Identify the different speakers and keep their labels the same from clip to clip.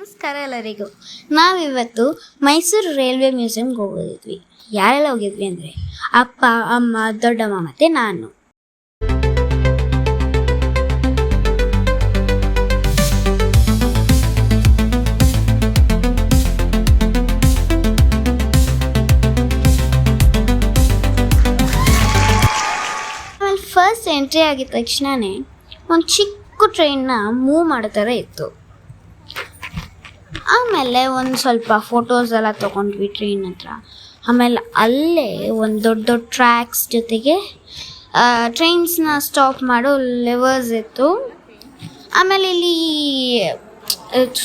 Speaker 1: ನಮಸ್ಕಾರ ಎಲ್ಲರಿಗೂ. ನಾವಿವತ್ತು ಮೈಸೂರು ರೈಲ್ವೆ ಮ್ಯೂಸಿಯಂಗೆ ಹೋಗಿದ್ವಿ. ಯಾರೆಲ್ಲ ಹೋಗಿದ್ವಿ ಅಂದರೆ ಅಪ್ಪ, ಅಮ್ಮ, ದೊಡ್ಡಮ್ಮ ಮತ್ತು ನಾನು. ಆಮೇಲೆ ಫಸ್ಟ್ ಎಂಟ್ರಿ ಆಗಿದ ತಕ್ಷಣವೇ ಒಂದು ಚಿಕ್ಕ ಟ್ರೈನ್ನ ಮೂವ್ ಮಾಡೋ ಥರ ಇತ್ತು. ಆಮೇಲೆ ಒಂದು ಸ್ವಲ್ಪ ಫೋಟೋಸ್ ಎಲ್ಲ ತೊಗೊಂಡ್ವಿ ಟ್ರೈನ್ ಹತ್ರ. ಆಮೇಲೆ ಅಲ್ಲೇ ಒಂದು ದೊಡ್ಡ ದೊಡ್ಡ ಟ್ರ್ಯಾಕ್ಸ್ ಜೊತೆಗೆ ಟ್ರೈನ್ಸ್ನ ಸ್ಟಾಪ್ ಮಾಡೋ ಲೆವರ್ಸ್ ಇತ್ತು. ಆಮೇಲೆ ಇಲ್ಲಿ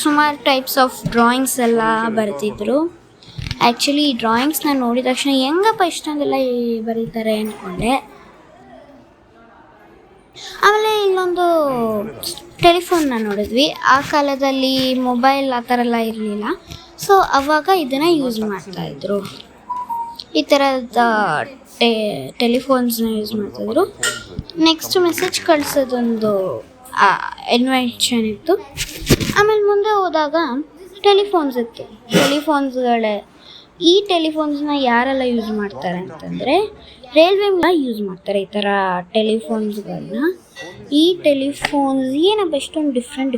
Speaker 1: ಸುಮಾರು ಟೈಪ್ಸ್ ಆಫ್ ಡ್ರಾಯಿಂಗ್ಸ್ ಎಲ್ಲ ಬರ್ತಿದ್ರು. ಆ್ಯಕ್ಚುಲಿ ಈ ಡ್ರಾಯಿಂಗ್ಸ್ನ ನೋಡಿದ ತಕ್ಷಣ ಹೆಂಗಪ್ಪ ಇಷ್ಟೊಂದೆಲ್ಲ ಬರೀತಾರೆ ಅಂದ್ಕೊಂಡೆ. ಆಮೇಲೆ ಇಲ್ಲೊಂದು ಟೆಲಿಫೋನ್ನ ನೋಡಿದ್ವಿ. ಆ ಕಾಲದಲ್ಲಿ ಮೊಬೈಲ್ ಆ ಥರ ಎಲ್ಲ ಇರಲಿಲ್ಲ, ಸೊ ಅವಾಗ ಇದನ್ನು ಯೂಸ್ ಮಾಡ್ತಾಯಿದ್ರು. ಈ ಥರದ ಟೆಲಿಫೋನ್ಸ್ನ ಯೂಸ್ ಮಾಡ್ತಾಯಿದ್ರು. ನೆಕ್ಸ್ಟ್ ಮೆಸೇಜ್ ಕಳಿಸೋದೊಂದು ಇನ್ವೆನ್ಷನ್ ಇತ್ತು. ಆಮೇಲೆ ಮುಂದೆ ಹೋದಾಗ ಟೆಲಿಫೋನ್ಸ್ ಇತ್ತು. ಈ ಟೆಲಿಫೋನ್ಸ್ನ ಯಾರೆಲ್ಲ ಯೂಸ್ ಮಾಡ್ತಾರೆ ಅಂತಂದರೆ ರೈಲ್ವೆ ಯೂಸ್ ಮಾಡ್ತಾರೆ ಈ ಥರ ಟೆಲಿಫೋನ್ಸ್ಗಳನ್ನ. ಈ ಟೆಲಿಫೋನ್ಸ್ ಏನಪ್ಪ ಇಷ್ಟೊಂದು ಡಿಫ್ರೆಂಟ್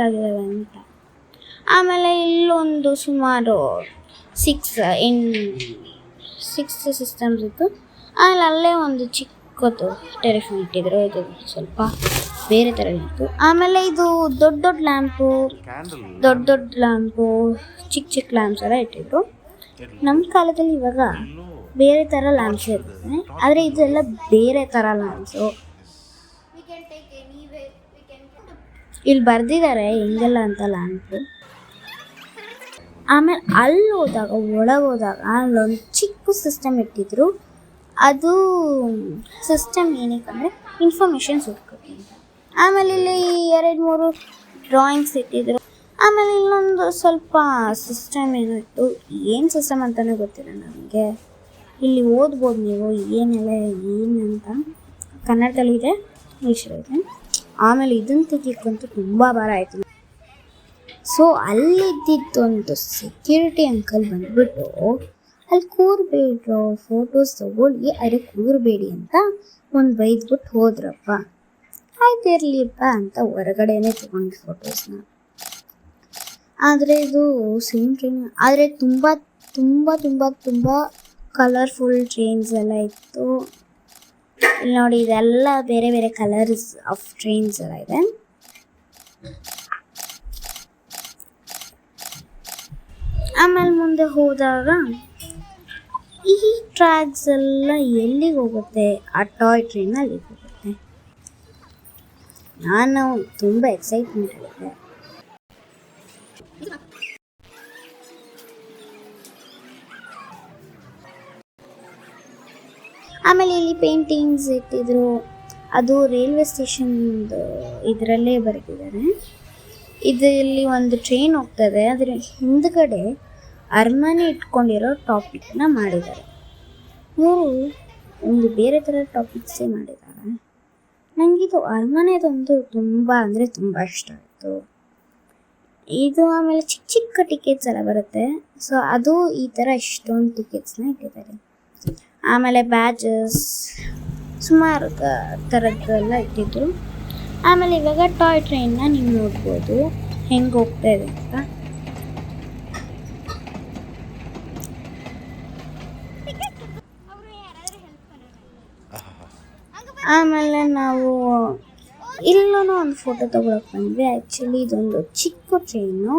Speaker 1: ಆಗಿದ್ದಾವೆ ಅಂತ. ಆಮೇಲೆ ಇಲ್ಲೊಂದು ಸುಮಾರು ಸಿಕ್ಸ್ ಸಿಸ್ಟಮ್ಸ್ ಇತ್ತು. ಆಮೇಲೆ ಅಲ್ಲೇ ಒಂದು ಚಿಕ್ಕದು ಟೆಲಿಫೋನ್ ಇಟ್ಟಿದ್ರು. ಇದು ಸ್ವಲ್ಪ ಬೇರೆ ಥರ ಇತ್ತು. ಆಮೇಲೆ ಇದು ದೊಡ್ಡ ಲ್ಯಾಂಪು, ಚಿಕ್ಕ ಲ್ಯಾಂಪ್ಸ್ ಎಲ್ಲ ಇಟ್ಟಿದ್ರು. ನಮ್ಮ ಕಾಲದಲ್ಲಿ ಇವಾಗ ಬೇರೆ ಥರ ಲ್ಯಾಂಪ್ಸ್ ಇರ್ತದೆ, ಆದರೆ ಇದೆಲ್ಲ ಬೇರೆ ಥರ ಲ್ಯಾಂಪ್ಸು. ಇಲ್ಲಿ ಬರ್ದಿದ್ದಾರೆ ಹೆಂಗೆಲ್ಲ ಅಂತ ಲ್ಯಾಂಪು. ಆಮೇಲೆ ಒಳಗೆ ಹೋದಾಗ ಅಲ್ಲೊಂದು ಚಿಕ್ಕ ಸಿಸ್ಟಮ್ ಇಟ್ಟಿದ್ರು. ಅದು ಸಿಸ್ಟಮ್ ಏನಕ್ಕೆ ಅಂದರೆ ಇನ್ಫಾರ್ಮೇಷನ್ಸ್ ಹುಡ್ಕೋಕ್ಕೆ ಅಂತ. ಆಮೇಲೆ ಇಲ್ಲಿ 2-3 ಡ್ರಾಯಿಂಗ್ಸ್ ಇಟ್ಟಿದ್ರು. ಆಮೇಲೆ ಇಲ್ಲೊಂದು ಸ್ವಲ್ಪ ಸಿಸ್ಟಮ್ ಏನೋ ಇತ್ತು. ಏನು ಸಿಸ್ಟಮ್ ಅಂತಲೇ ಗೊತ್ತಿಲ್ಲ ನನಗೆ. ಇಲ್ಲಿ ಓದ್ಬೋದು ನೀವು ಏನಂತ. ಕನ್ನಡದಲ್ಲಿದೆ, ಇಂಗ್ಲೀಷಲ್ಲಿದೆ. ಆಮೇಲೆ ಇದನ್ನು ತೆಗಿಕ್ಕಂತೂ ತುಂಬ ಭಾರ ಆಯಿತು. ಸೊ ಅಲ್ಲಿದ್ದೊಂದು ಸೆಕ್ಯೂರಿಟಿ ಅಂಕಲ್ ಬಂದುಬಿಟ್ಟು ಅಲ್ಲಿ ಕೂರಬೇಡ್ರೋ, ಫೋಟೋಸ್ ತೊಗೊಳ್ಳಿ, ಆದರೆ ಕೂರಬೇಡಿ ಅಂತ ಒಂದು ಬೈದ್ಬಿಟ್ಟು ಹೋದ್ರಪ್ಪ. ಆಯ್ತು ಇರಲಿಪ್ಪ ಅಂತ ಹೊರಗಡೆನೇ ತೊಗೊಂಡು ಫೋಟೋಸ್ನ. ಆದರೆ ಇದು ಸೇಮ್ ಟ್ರೈನ್, ಆದರೆ ತುಂಬ ತುಂಬ ತುಂಬ ತುಂಬ ಕಲರ್ಫುಲ್ ಟ್ರೈನ್ಸ್ ಎಲ್ಲ ಇತ್ತು. ಇಲ್ಲಿ ನೋಡಿ, ಇದೆಲ್ಲ ಬೇರೆ ಬೇರೆ ಕಲರ್ಸ್ ಆಫ್ ಟ್ರೈನ್ಸ್ ಎಲ್ಲ ಇದೆ. ಆಮೇಲೆ ಮುಂದೆ ಹೋದಾಗ ಈ ಟ್ರ್ಯಾಕ್ಸ್ ಎಲ್ಲ ಎಲ್ಲಿಗೆ ಹೋಗುತ್ತೆ? ಆ ಟಾಯ್ ಟ್ರೈನಲ್ಲಿ ಹೋಗುತ್ತೆ. ನಾನು ತುಂಬ ಎಕ್ಸೈಟ್ಮೆಂಟ್ ಆಗಿದೆ. ಆಮೇಲೆ ಇಲ್ಲಿ ಪೇಂಟಿಂಗ್ಸ್ ಇಟ್ಟಿದ್ರು. ಅದು ರೈಲ್ವೆ ಸ್ಟೇಷನ್ದು ಇದರಲ್ಲೇ ಬರೆದಿದ್ದಾರೆ. ಇಲ್ಲಿ ಒಂದು ಟ್ರೈನ್ ಹೋಗ್ತದೆ, ಅದರ ಹಿಂದ್ಗಡೆ ಅರಮನೆ ಇಟ್ಕೊಂಡಿರೋ ಟಾಪಿಕ್ನ ಮಾಡಿದ್ದಾರೆ. ಇವರು ಒಂದು ಬೇರೆ ಥರ ಟಾಪಿಕ್ಸೇ ಮಾಡಿದ್ದಾರೆ. ನನಗಿದು ಅರಮನೆದೊಂದು ತುಂಬ ಅಂದರೆ ತುಂಬ ಇಷ್ಟ ಆಯಿತು. ಇದು ಆಮೇಲೆ ಚಿಕ್ಕ ಟಿಕೆಟ್ಸ್ ಎಲ್ಲ ಬರುತ್ತೆ. ಸೊ ಅದು ಈ ಥರ ಇಷ್ಟೊಂದು ಟಿಕೆಟ್ಸ್ನ ಇಟ್ಟಿದ್ದಾರೆ. ಆಮೇಲೆ ಬ್ಯಾಜಸ್ ಸುಮಾರು ಥರದ್ದೆಲ್ಲ ಇಟ್ಟಿದ್ರು. ಆಮೇಲೆ ಇವಾಗ ಟಾಯ್ ಟ್ರೈನ್ನ ನೀವು ನೋಡ್ಬೋದು ಹೆಂಗೆ ಹೋಗ್ತಾ ಇದೆ ಅಂತ. ಆಮೇಲೆ ನಾವು ಇಲ್ಲೂ ಒಂದು ಫೋಟೋ ತೊಗೊಳಕ್ಕೆ ಬಂದ್ವಿ. ಆ್ಯಕ್ಚುಲಿ ಇದೊಂದು ಚಿಕ್ಕ ಟ್ರೈನು.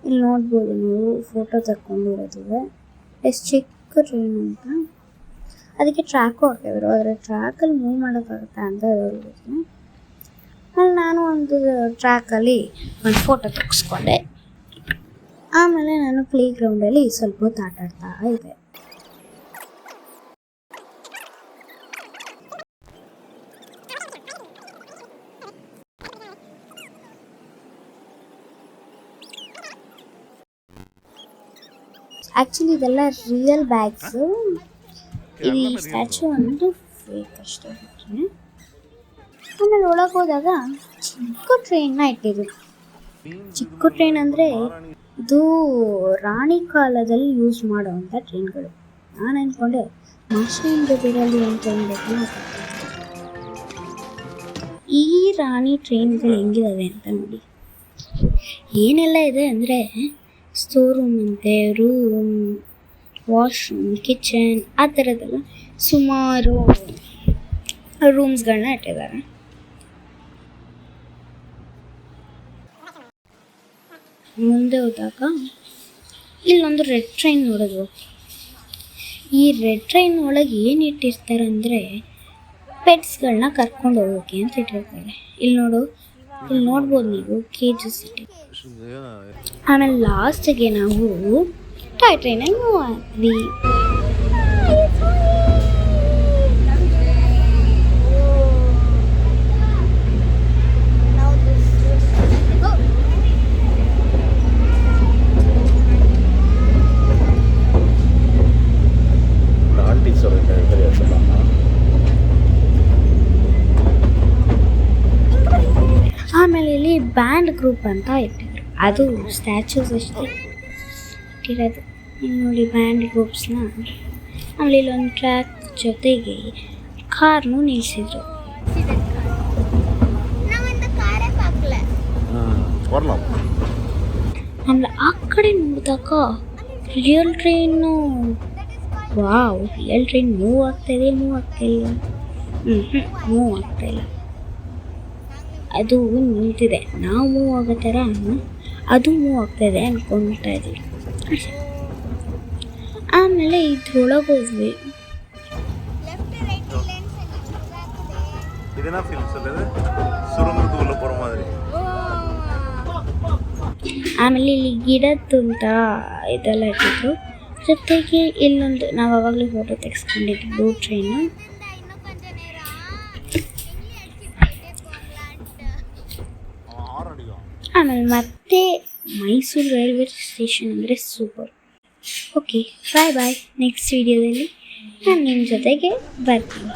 Speaker 1: ಇಲ್ಲಿ ನೋಡ್ಬೋದು ನೀವು, ಫೋಟೋ ತಗೊಂಡಿರೋದಿದೆ. ಎಷ್ಟು ಚಿಕ್ಕ ಟ್ರೈನ್ ಅಂತ. ಅದಕ್ಕೆ ಟ್ರ್ಯಾಕು ಹಾಕಿದ್ರು, ಆದರೆ ಟ್ರ್ಯಾಕಲ್ಲಿ ಮೂವ್ ಮಾಡೋಕ್ಕಾಗುತ್ತೆ ಅಂತ ಹೇಳ್ಬಿಟ್ಟು ಆಮೇಲೆ ನಾನು ಒಂದು ಟ್ರ್ಯಾಕಲ್ಲಿ ಒಂದು ಫೋಟೋ ತೆಗೆಸ್ಕೊಂಡೆ. ಆಮೇಲೆ ನಾನು ಪ್ಲೇ ಗ್ರೌಂಡಲ್ಲಿ ಸ್ವಲ್ಪ ಹೊತ್ತು ಆಟ ಆಡ್ತಾ ಇದ್ದೆ. ಆ್ಯಕ್ಚುಲಿ ಇದೆಲ್ಲ ರಿಯಲ್ ಬ್ಯಾಗ್ಸು. ಈ ಸ್ಟ್ಯಾಚು ಒಂದು ಫೇಕ್ ಅಷ್ಟೇ. ಆಮೇಲೆ ಒಳಗೆ ಹೋದಾಗ ಚಿಕ್ಕ ಟ್ರೈನ್ನ ಇಟ್ಟಿದ್ರು. ಚಿಕ್ಕ ಟ್ರೈನ್ ಅಂದರೆ ಇದು ರಾಣಿ ಕಾಲದಲ್ಲಿ ಯೂಸ್ ಮಾಡೋವಂಥ ಟ್ರೈನ್ಗಳು. ನಾನು ಅಂದ್ಕೊಂಡೆ ಮಾಸ್ಟರ್ ಬಿಡಲಿ ಅಂತ ಅಂದ್ಬಿಟ್ಟು ಈ ರಾಣಿ ಟ್ರೈನ್ಗಳು ಹೆಂಗಿದಾವೆ ಅಂತ ನೋಡಿ. ಏನೆಲ್ಲ ಇದೆ ಅಂದರೆ ಸ್ಟೋರ್ ರೂಮ್ ಅಂತೆ, ರೂಮ್, ವಾಶ್ರೂಮ್, ಕಿಚನ್, ಆ ಥರದ್ದೆಲ್ಲ ಸುಮಾರು ರೂಮ್ಸ್ಗಳನ್ನ ಇಟ್ಟಿದ್ದಾರೆ. ಮುಂದೆ ಹೋದಾಗ ಇಲ್ಲೊಂದು ರೆಡ್ ಟ್ರೈನ್ ನೋಡೋದು. ಈ ರೆಡ್ ಟ್ರೈನ್ ಒಳಗೆ ಏನು ಇಟ್ಟಿರ್ತಾರೆ ಅಂದರೆ ಪೆಟ್ಸ್ಗಳನ್ನ ಕರ್ಕೊಂಡು ಹೋಗೋಕೆ ಅಂತ ಇಟ್ಟಿರ್ತಾರೆ. ಇಲ್ಲಿ ನೋಡ್ಬೋದು ನೀವು ಕೇಜಸ್ ಇಟ್ಟು. ಆಮೇಲೆ ಲಾಸ್ಟಿಗೆ ನಾವು ಟಾಯ್ ಟ್ರೈನಲ್ಲಿ ಮೂವ್ ಆದ್ವಿ. ಆಮೇಲೆ ಇಲ್ಲಿ ಬ್ಯಾಂಡ್ ಗ್ರೂಪ್ ಅಂತ ಇಟ್ಟಿದ್ರು. ಅದು ಸ್ಟ್ಯಾಚ್ಯೂಸ್ ಅಷ್ಟೇ ಇಟ್ಟಿರೋದು. ನೋಡಿ ಬ್ಯಾಂಡ್ ಗ್ರೂಪ್ಸ್ನ. ಆಮೇಲೆ ಇಲ್ಲೊಂದು ಟ್ರ್ಯಾಕ್ ಜೊತೆಗೆ ಕಾರ್ನು ನಿಲ್ಲಿಸಿದ್ರು. ಆಮೇಲೆ ಆ ಕಡೆ ನೋಡಿದಾಗ real train, wow, real train move ಆಗ್ತಾಯಿಲ್ಲ. ಮೂವ್ ಆಗ್ತಾಯಿಲ್ಲ, ಅದು ನಿಂತಿದೆ. ನಾವು ಮೂವ್ ಆಗೋ ಥರ ಅದು ಮೂವ್ ಆಗ್ತಾಯಿದೆ ಅಂದ್ಕೊಳ್ತಾ ಇದ್ದೀವಿ. ಆಮೇಲೆ ಇದ್ರೊಳಗೆ ಹೋದ್ವಿ. ಆಮೇಲೆ ಇಲ್ಲಿ ಗಿಡದ್ದುಂತ ಇದೆಲ್ಲ ಇಟ್ಟಿದ್ರು. ಜೊತೆಗೆ ಇಲ್ಲೊಂದು ನಾವು ಅವಾಗಲೇ ಫೋಟೋ ತೆಗೆಸ್ಕೊಂಡಿದ್ವಿ ಬ್ಲೂ ಟ್ರೈನು. ಆಮೇಲೆ ಮತ್ತೆ ಮೈಸೂರು ರೈಲ್ವೆ ಸ್ಟೇಷನ್ ಅಂದರೆ ಸೂಪರ್. ಓಕೆ, ಬಾಯ್. ನೆಕ್ಸ್ಟ್ ವಿಡಿಯೋದಲ್ಲಿ ನಾನು ನಿಮ್ಮ ಜೊತೆಗೆ ಬರ್ತೀನಿ.